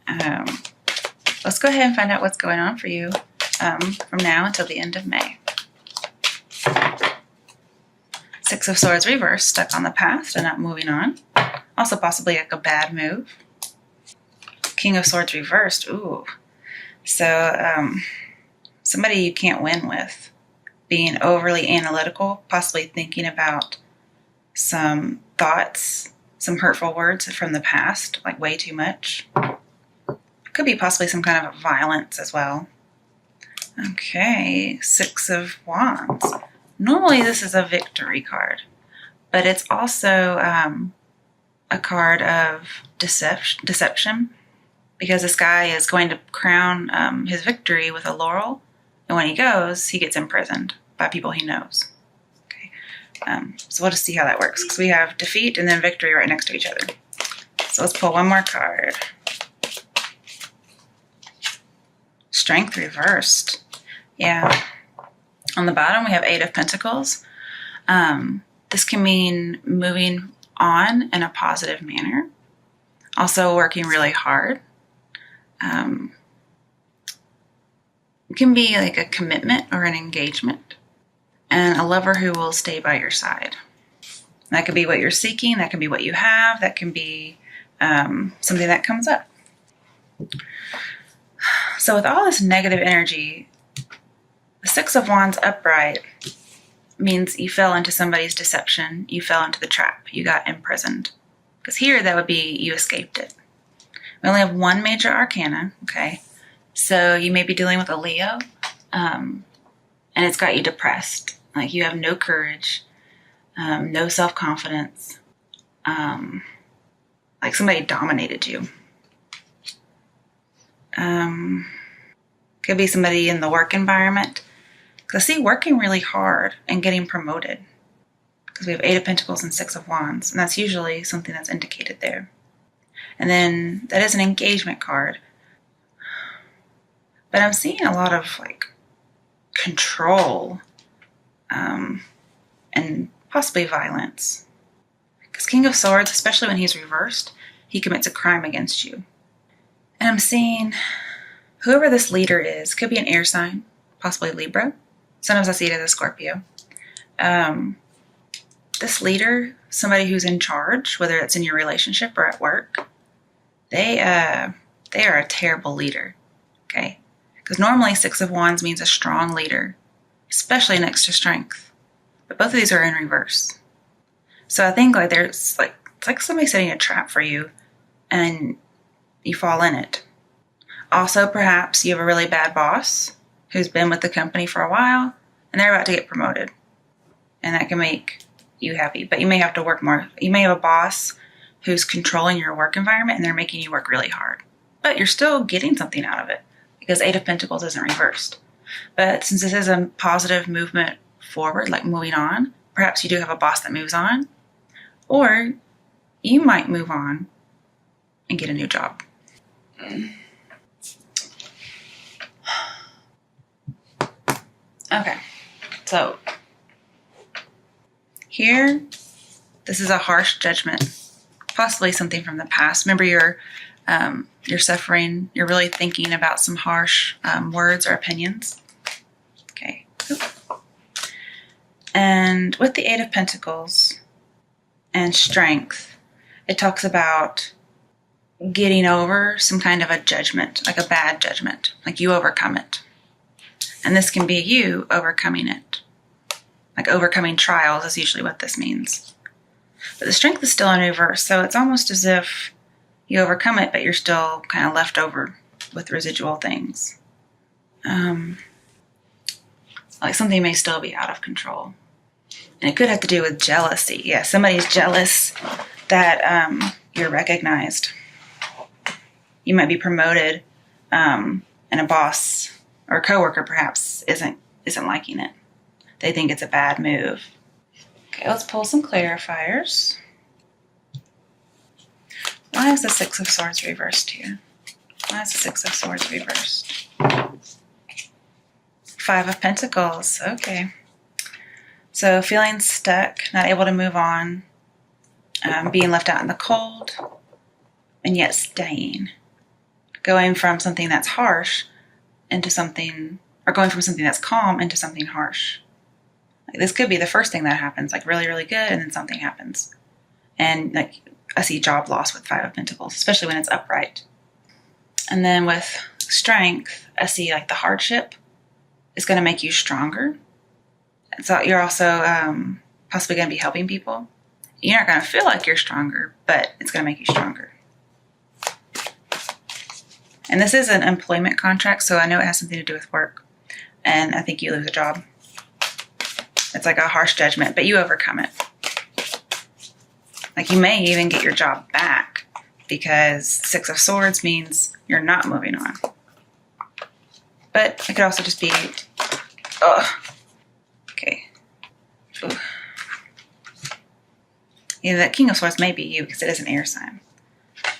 Let's go ahead and find out what's going on for you from now until the end of May. Six of Swords reversed, stuck on the past and not moving on. Also possibly like a bad move. King of Swords reversed. Ooh. So somebody you can't win with. Being overly analytical, possibly thinking about some thoughts, some hurtful words from the past, like way too much. Could be possibly some kind of violence as well. Okay, Six of Wands. Normally this is a victory card, but it's also a card of deception, because this guy is going to crown his victory with a laurel, and when he goes, he gets imprisoned by people he knows. Okay, so we'll just see how that works, because we have defeat and then victory right next to each other. So let's pull one more card. Strength reversed. Yeah. On the bottom, we have Eight of Pentacles. This can mean moving on in a positive manner. Also working really hard. It can be like a commitment or an engagement. And a lover who will stay by your side. That could be what you're seeking. That can be what you have. That can be something that comes up. So with all this negative energy, the Six of Wands upright means you fell into somebody's deception. You fell into the trap. You got imprisoned. Because here, that would be you escaped it. We only have one major arcana, okay? So you may be dealing with a Leo, and it's got you depressed. Like you have no courage, no self-confidence. Like somebody dominated you. Could be somebody in the work environment. Because I see working really hard and getting promoted. Because we have Eight of Pentacles and Six of Wands. And that's usually something that's indicated there. And then that is an engagement card. But I'm seeing a lot of like control and possibly violence. Because King of Swords, especially when he's reversed, he commits a crime against you. And I'm seeing whoever this leader is, could be an air sign, possibly Libra. Sometimes I see it as a Scorpio. This leader, somebody who's in charge, whether it's in your relationship or at work, they are a terrible leader, okay? Because normally Six of Wands means a strong leader, especially next to strength. But both of these are in reverse. So I think like it's like somebody setting a trap for you and you fall in it. Also, perhaps you have a really bad boss who's been with the company for a while and they're about to get promoted. And that can make you happy. But you may have to work more. You may have a boss who's controlling your work environment and they're making you work really hard. But you're still getting something out of it because Eight of Pentacles isn't reversed. But since this is a positive movement forward, like moving on, perhaps you do have a boss that moves on. Or you might move on and get a new job. Okay, so here, this is a harsh judgment, possibly something from the past. Remember, you're suffering. You're really thinking about some harsh words or opinions. Okay. And with the Eight of Pentacles and strength, it talks about getting over some kind of a judgment, like a bad judgment, like you overcome it. And this can be you overcoming it. Like overcoming trials is usually what this means. But the strength is still in reverse, so it's almost as if you overcome it, but you're still kind of left over with residual things. Like something may still be out of control. And it could have to do with jealousy. Yeah, somebody's jealous that you're recognized. You might be promoted, and a boss or a coworker perhaps isn't liking it. They think it's a bad move. Okay, let's pull some clarifiers. Why is the Six of Swords reversed here? Why is the Six of Swords reversed? Five of Pentacles. Okay. So feeling stuck, not able to move on, being left out in the cold, and yet staying. going from something that's harsh into something, or going from something that's calm into something harsh. Like, this could be the first thing that happens, like really, really good, and then something happens. And like I see job loss with Five of Pentacles, especially when it's upright. And then with Strength, I see like the hardship is going to make you stronger. And so you're also possibly going to be helping people. You're not going to feel like you're stronger, but it's going to make you stronger. And this is an employment contract, so I know it has something to do with work. And I think you lose a job. It's like a harsh judgment, but you overcome it. Like, you may even get your job back, because Six of Swords means you're not moving on. But it could also just be, okay. Ooh. Yeah, that King of Swords may be you, because it is an air sign.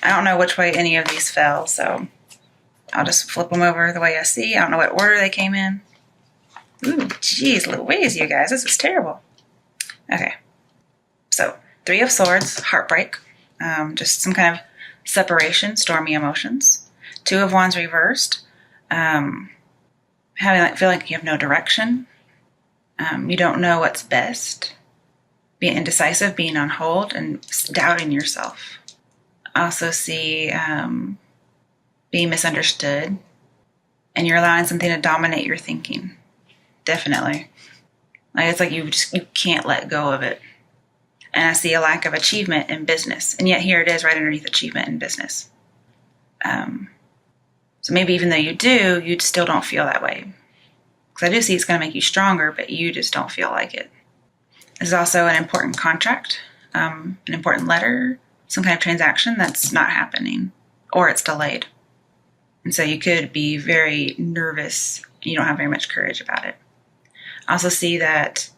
I don't know which way any of these fell, so I'll just flip them over the way I see. I don't know what order they came in. Ooh, geez, Louise, you guys, this is terrible. Okay, so Three of Swords, heartbreak, just some kind of separation, stormy emotions. Two of Wands reversed, having feel like you have no direction. You don't know what's best. Being indecisive, being on hold, and doubting yourself. I also see being misunderstood, and you're allowing something to dominate your thinking. Definitely. Like, it's like you can't let go of it. And I see a lack of achievement in business. And yet here it is right underneath achievement in business. So maybe even though you do, you still don't feel that way. Because I do see it's going to make you stronger, but you just don't feel like it. This is also an important contract, an important letter, some kind of transaction that's not happening, or it's delayed. And so you could be very nervous. You don't have very much courage about it. I also see that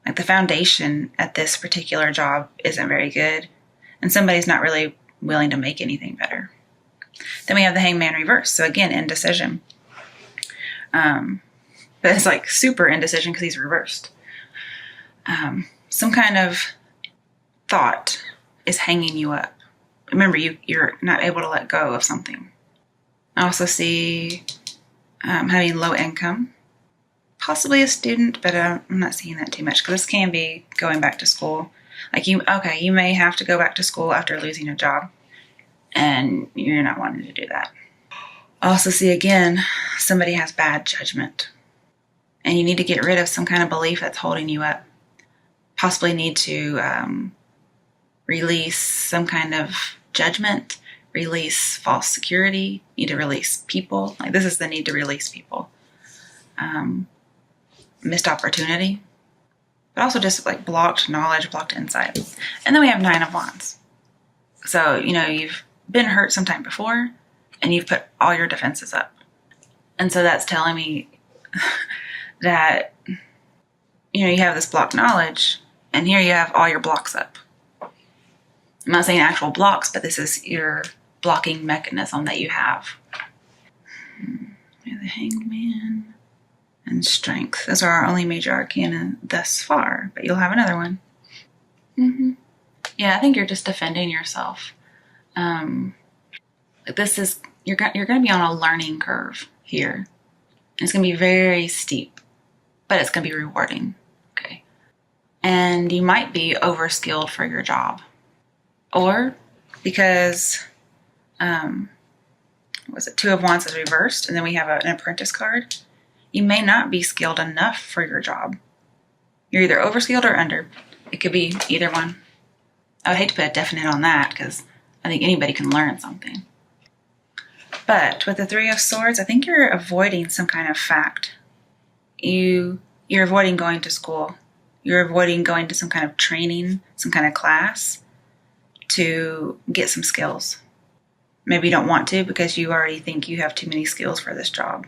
like the foundation at this particular job isn't very good, and somebody's not really willing to make anything better. Then we have the Hangman reverse. So again, indecision. But it's like super indecision because he's reversed. Some kind of thought is hanging you up. Remember, you're not able to let go of something. I also see having low income. Possibly a student, but I'm not seeing that too much, because this can be going back to school. Like, you may have to go back to school after losing a job, and you're not wanting to do that. I also see, again, somebody has bad judgment, and you need to get rid of some kind of belief that's holding you up. Possibly need to release some kind of judgment, release false security, need to release people. Like, this is the need to release people. Missed opportunity, but also just like blocked knowledge, blocked insight. And then we have Nine of Wands. So, you've been hurt sometime before, and you've put all your defenses up. And so that's telling me that, you have this blocked knowledge, and here you have all your blocks up. I'm not saying actual blocks, but this is your blocking mechanism that you have. The Hanged Man and Strength. Those are our only major arcana thus far, but you'll have another one. Yeah, I think you're just defending yourself. This is, you're going to be on a learning curve here. It's going to be very steep, but it's going to be rewarding. Okay. And you might be overskilled for your job, or because, Two of Wands is reversed, and then we have an apprentice card. You may not be skilled enough for your job. You're either overskilled or under. It could be either one. I would hate to put a definite on that, because I think anybody can learn something. But with the Three of Swords, I think you're avoiding some kind of fact. You're avoiding going to school. You're avoiding going to some kind of training, some kind of class to get some skills. Maybe you don't want to because you already think you have too many skills for this job.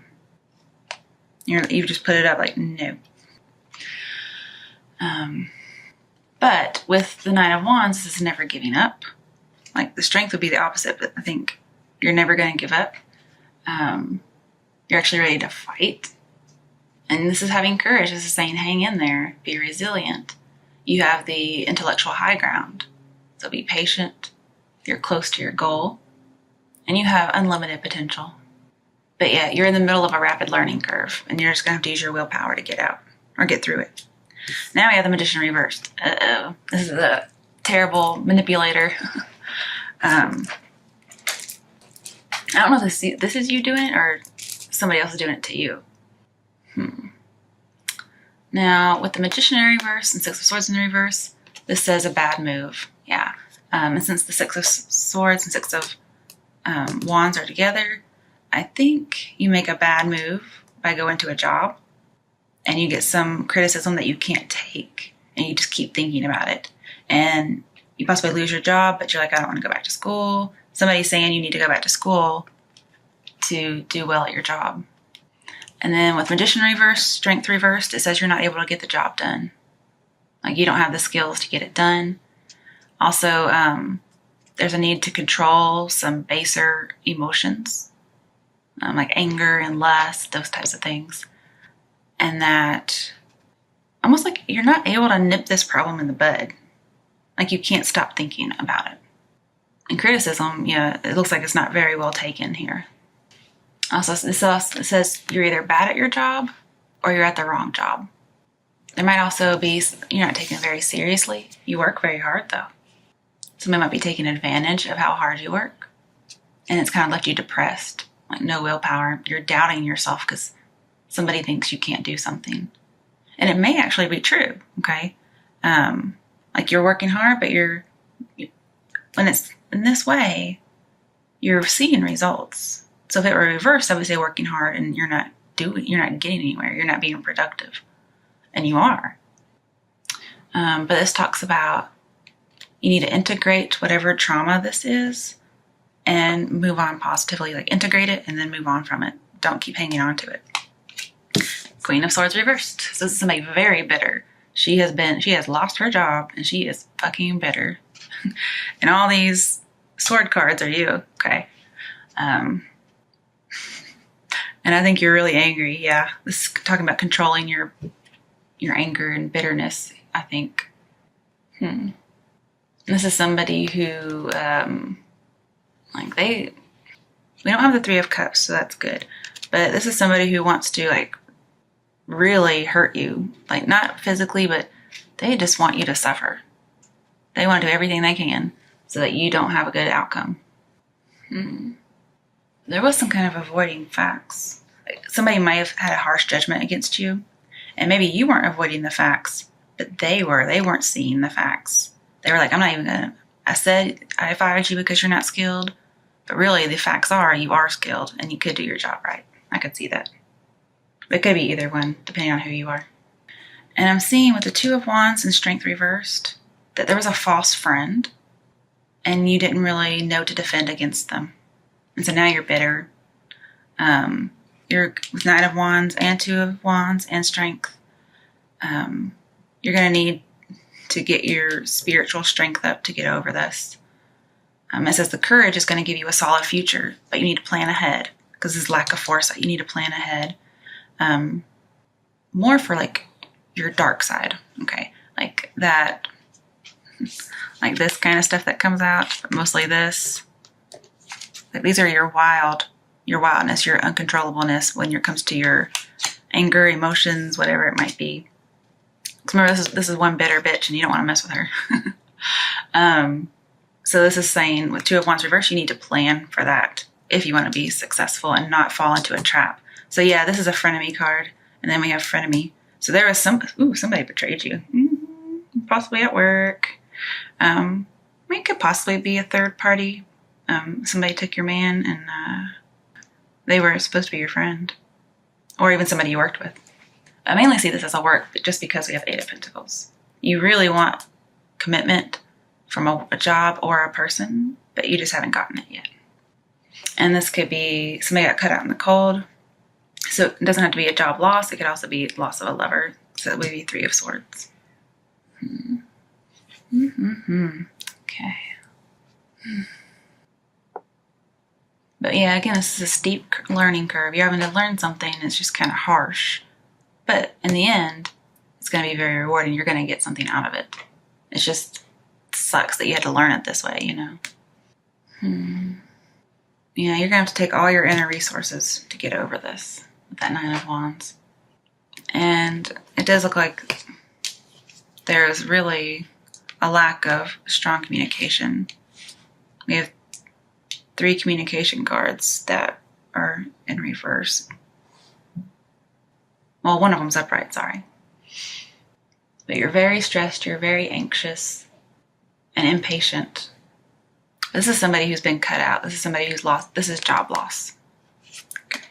You just put it up like, no. But with the Nine of Wands, this is never giving up. Like, the Strength would be the opposite, but I think you're never going to give up. You're actually ready to fight. And this is having courage. This is saying, hang in there, be resilient. You have the intellectual high ground. So be patient. You're close to your goal. and you have unlimited potential. But yeah, you're in the middle of a rapid learning curve, and you're just going to have to use your willpower to get out or get through it. Now we have the Magician reversed. Uh-oh. This is a terrible manipulator. I don't know if this is you doing it or somebody else is doing it to you. Now, with the Magician in reverse and Six of Swords in reverse, this says a bad move. Yeah. And since the Six of Swords and Six of Wands are together, I think you make a bad move by going to a job and you get some criticism that you can't take and you just keep thinking about it. And you possibly lose your job, but you're like, I don't want to go back to school. Somebody's saying you need to go back to school to do well at your job. And then with Magician reversed, Strength reversed, it says you're not able to get the job done. Like you don't have the skills to get it done. Also, there's a need to control some baser emotions, like anger and lust, those types of things. And that almost like you're not able to nip this problem in the bud. Like you can't stop thinking about it. And criticism, yeah, it looks like it's not very well taken here. Also, it says you're either bad at your job or you're at the wrong job. There might also be, you're not taken very seriously. You work very hard though. Somebody might be taking advantage of how hard you work. And it's kind of left you depressed, like no willpower. You're doubting yourself because somebody thinks you can't do something. And it may actually be true, okay? Like you're working hard, but when it's in this way, you're seeing results. So if it were reversed, I would say working hard and you're not getting anywhere. You're not being productive. And you are. But this talks about you need to integrate whatever trauma this is and move on positively. Like integrate it and then move on from it. Don't keep hanging on to it. Queen of Swords reversed. So this is somebody very bitter. She has lost her job and she is fucking bitter. And all these sword cards are you, okay? And I think you're really angry. Yeah, this is talking about controlling your anger and bitterness, I think. This is somebody who, we don't have the Three of Cups, so that's good. But this is somebody who wants to, like, really hurt you. Like, not physically, but they just want you to suffer. They want to do everything they can so that you don't have a good outcome. There was some kind of avoiding facts. Somebody might have had a harsh judgment against you, and maybe you weren't avoiding the facts, but they were. They weren't seeing the facts. They were like, I'm not even going to, I said I fired you because you're not skilled, but really the facts are you are skilled and you could do your job right. I could see that. It could be either one, depending on who you are. And I'm seeing with the Two of Wands and Strength reversed that there was a false friend and you didn't really know to defend against them. And so now you're bitter. You're with Knight of Wands and Two of Wands and Strength. You're going to need to get your spiritual strength up to get over this. It says the courage is going to give you a solid future, but you need to plan ahead because there's lack of foresight. You need to plan ahead. More for like your dark side, okay? Like that, like this kind of stuff that comes out, mostly this. Like these are your wildness, your uncontrollableness when it comes to your anger, emotions, whatever it might be. Remember, this is one bitter bitch and you don't want to mess with her. So this is saying with Two of Wands reversed, you need to plan for that if you want to be successful and not fall into a trap. So yeah, this is a frenemy card. And then we have frenemy. So there was somebody betrayed you. Possibly at work. It could possibly be a third party. Somebody took your man and they were supposed to be your friend. Or even somebody you worked with. I mainly see this as a work, but just because we have Eight of Pentacles. You really want commitment from a job or a person, but you just haven't gotten it yet. And this could be somebody got cut out in the cold. So it doesn't have to be a job loss. It could also be loss of a lover. So it would be Three of Swords. Okay. But yeah, again, this is a steep learning curve. You're having to learn something. It's just kind of harsh. But in the end, it's going to be very rewarding. You're going to get something out of it. It just sucks that you had to learn it this way, you know. you're going to have to take all your inner resources to get over this with that Nine of Wands. And it does look like there's really a lack of strong communication. We have 3 communication cards that are in reverse. Well, one of them's upright, sorry. But you're very stressed, you're very anxious and impatient. This is somebody who's been cut out. This is somebody who's lost. This is job loss. Okay.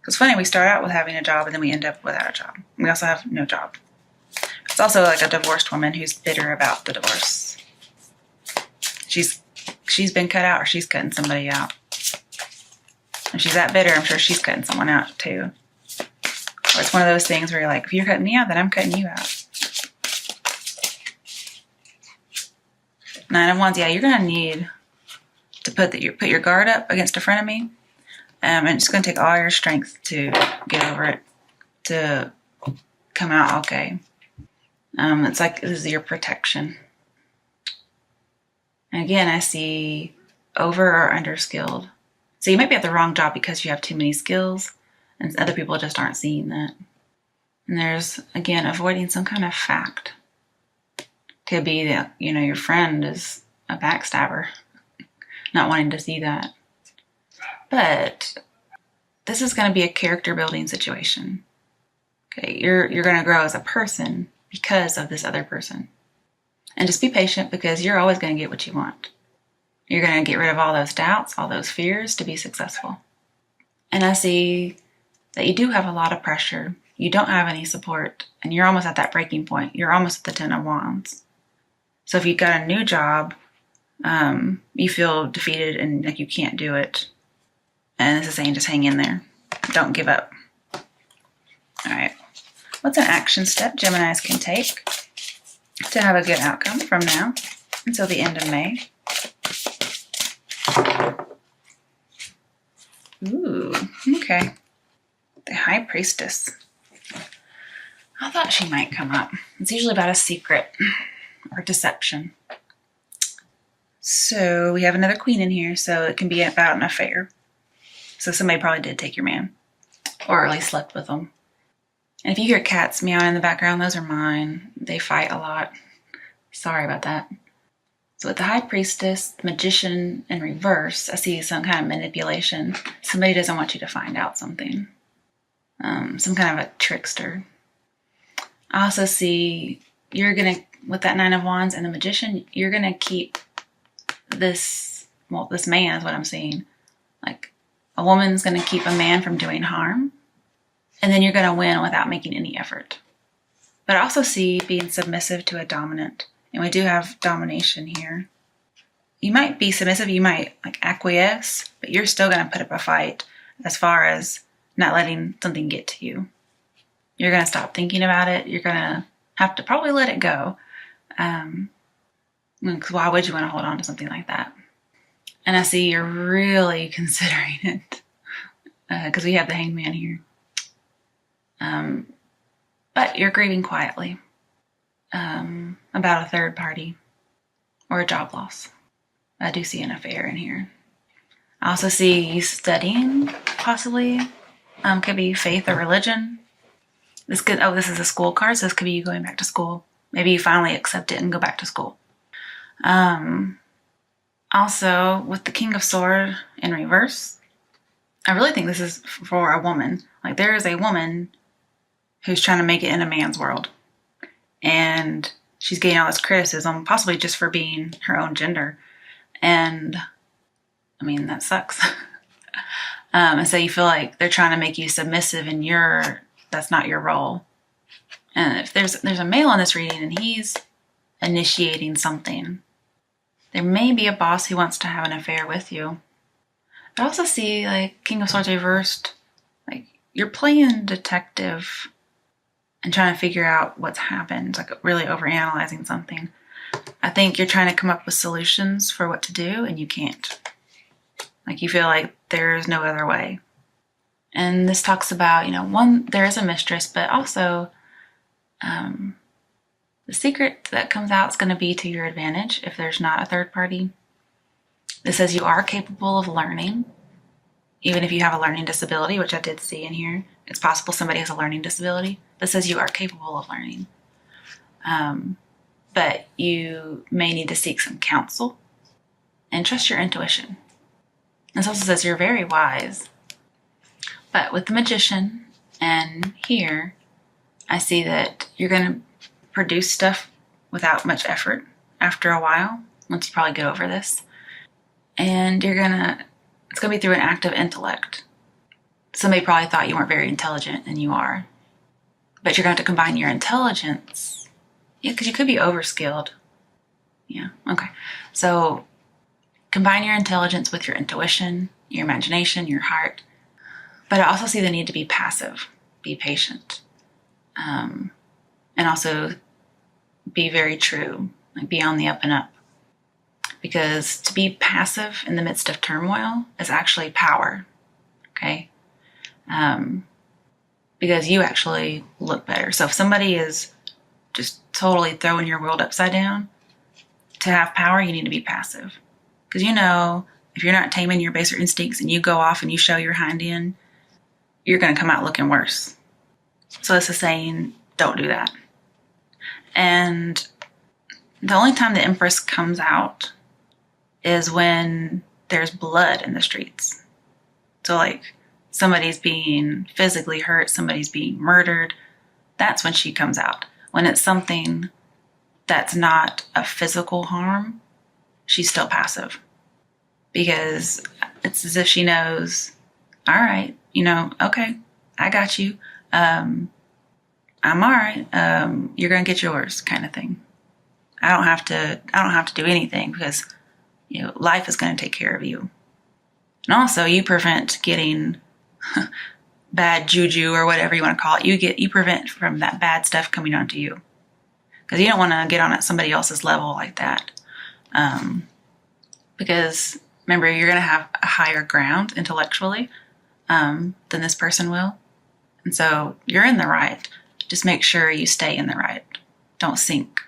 It's funny, we start out with having a job and then we end up without a job. We also have no job. It's also like a divorced woman who's bitter about the divorce. She's been cut out, or she's cutting somebody out. If she's that bitter, I'm sure she's cutting someone out too. Or it's one of those things where you're like, if you're cutting me out, then I'm cutting you out. Nine of Wands, yeah, you're gonna need to put your guard up against a frenemy, and it's gonna take all your strength to get over it, to come out okay. It's like this is your protection. And again, I see over or under skilled. So you might be at the wrong job because you have too many skills, and other people just aren't seeing that. And there's, again, avoiding some kind of fact. Could be that, your friend is a backstabber, not wanting to see that. But this is going to be a character building situation. Okay, you're going to grow as a person because of this other person. And just be patient, because you're always going to get what you want. You're going to get rid of all those doubts, all those fears to be successful. And I see that you do have a lot of pressure. You don't have any support, and you're almost at that breaking point. You're almost at the 10 of Wands. So if you've got a new job, you feel defeated and like you can't do it. And this is saying just hang in there. Don't give up. All right. What's an action step Geminis can take to have a good outcome from now until the end of May? Ooh, okay. The High Priestess. I thought she might come up. It's usually about a secret or deception. So we have another Queen in here, so it can be about an affair. So somebody probably did take your man, or at least slept with them. And if you hear cats meowing in the background, those are mine. They fight a lot. Sorry about that. So with the High Priestess, the Magician in reverse, I see some kind of manipulation. Somebody doesn't want you to find out something. Some kind of a trickster. I also see you're going to, with that Nine of Wands and the Magician, you're going to keep this man is what I'm seeing. Like, a woman's going to keep a man from doing harm, and then you're going to win without making any effort. But I also see being submissive to a dominant. And we do have domination here. You might be submissive, you might acquiesce, but you're still going to put up a fight as far as not letting something get to you. You're going to stop thinking about it. You're going to have to probably let it go. Because why would you want to hold on to something like that? And I see you're really considering it. Because we have the Hangman here. But you're grieving quietly. About a third party or a job loss. I do see an affair in here. I also see you studying, possibly. Could be faith or religion. This is a school card, so this could be you going back to school. Maybe you finally accept it and go back to school. Also, with the King of Swords in reverse, I really think this is for a woman. Like, there is a woman who's trying to make it in a man's world. And she's getting all this criticism, possibly just for being her own gender. And, I mean, that sucks. And so you feel like they're trying to make you submissive, and that's not your role. And if there's a male in this reading and he's initiating something, there may be a boss who wants to have an affair with you. I also see, King of Swords reversed, you're playing detective and trying to figure out what's happened, really overanalyzing something. I think you're trying to come up with solutions for what to do, and you can't. You feel like there's no other way. And this talks about, there is a mistress, but also the secret that comes out is going to be to your advantage if there's not a third party. This says you are capable of learning, even if you have a learning disability, which I did see in here. It's possible somebody has a learning disability. This says you are capable of learning. But you may need to seek some counsel and trust your intuition. This also says you're very wise. But with the Magician and here, I see that you're going to produce stuff without much effort after a while, once you probably get over this. And it's going to be through an act of intellect. Somebody probably thought you weren't very intelligent, and you are. But you're going to have to combine your intelligence. Yeah, because you could be overskilled. Yeah, okay. So combine your intelligence with your intuition, your imagination, your heart. But I also see the need to be passive, be patient, and also be very true, like be on the up and up. Because to be passive in the midst of turmoil is actually power, okay? Because you actually look better. So if somebody is just totally throwing your world upside down, to have power, you need to be passive. Because if you're not taming your baser instincts and you go off and you show your hind end, you're going to come out looking worse. So this is saying, don't do that. And the only time the Empress comes out is when there's blood in the streets. So like somebody's being physically hurt, somebody's being murdered. That's when she comes out. When it's something that's not a physical harm, she's still passive. Because it's as if she knows, all right, okay, I got you. I'm all right. You're going to get yours, kind of thing. I don't have to do anything because life is going to take care of you. And also you prevent getting bad juju or whatever you want to call it. You prevent from that bad stuff coming onto you. Because you don't want to get on at somebody else's level like that. Because remember, you're going to have a higher ground intellectually than this person will. And so you're in the right. Just make sure you stay in the right. Don't sink.